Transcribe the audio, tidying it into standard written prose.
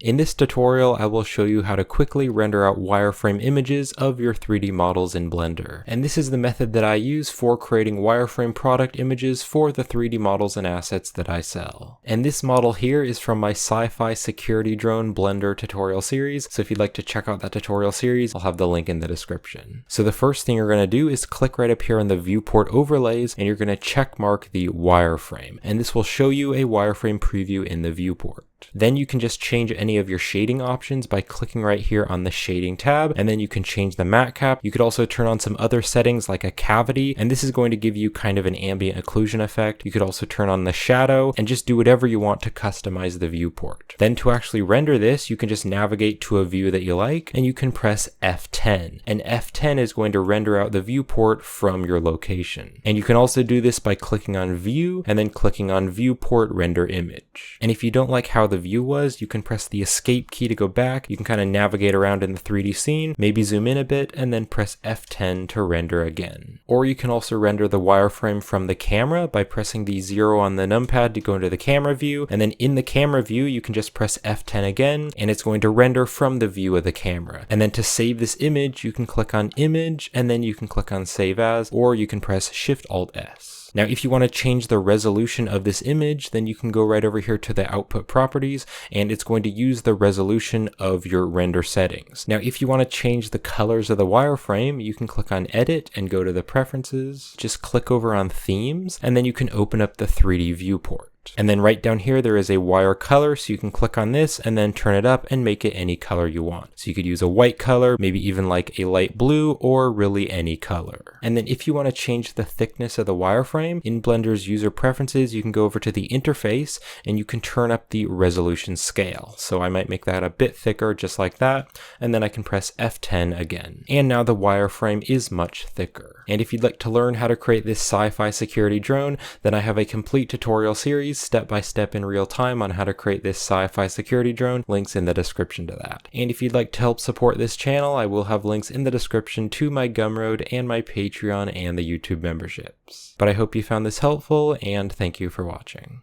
In this tutorial, I will show you how to quickly render out wireframe images of your 3D models in Blender. And this is the method that I use for creating wireframe product images for the 3D models and assets that I sell. And this model here is from my Sci-Fi Security Drone Blender tutorial series. So if you'd like to check out that tutorial series, I'll have the link in the description. So the first thing you're going to do is click right up here on the viewport overlays, and you're going to check mark the wireframe. And this will show you a wireframe preview in the viewport. Then you can just change any of your shading options by clicking right here on the shading tab, and then you can change the matte cap. You could also turn on some other settings like a cavity, and this is going to give you kind of an ambient occlusion effect. You could also turn on the shadow and just do whatever you want to customize the viewport. Then to actually render this, you can just navigate to a view that you like, and you can press F10. And F10 is going to render out the viewport from your location. And you can also do this by clicking on View and then clicking on Viewport Render Image. And if you don't like how the view was, you can press the escape key to go back. You can kind of navigate around in the 3D scene, maybe zoom in a bit, and then press F10 to render again. Or you can also render the wireframe from the camera by pressing the 0 on the numpad to go into the camera view, and then in the camera view you can just press F10 again, and it's going to render from the view of the camera. And then to save this image, you can click on Image, and then you can click on Save As, or you can press Shift-Alt-S. Now, if you want to change the resolution of this image, then you can go right over here to the output properties, and it's going to use the resolution of your render settings. Now, if you want to change the colors of the wireframe, you can click on Edit and go to the Preferences, just click over on Themes, and then you can open up the 3D viewport. And then right down here, there is a wire color, so you can click on this and then turn it up and make it any color you want. So you could use a white color, maybe even like a light blue, or really any color. And then if you want to change the thickness of the wireframe, in Blender's user preferences, you can go over to the interface and you can turn up the resolution scale. So I might make that a bit thicker, just like that, and then I can press F10 again. And now the wireframe is much thicker. And if you'd like to learn how to create this sci-fi security drone, then I have a complete tutorial series step-by-step in real time on how to create this sci-fi security drone. Links in the description to that. And if you'd like to help support this channel, I will have links in the description to my Gumroad and my Patreon and the YouTube memberships. But I hope you found this helpful, and thank you for watching.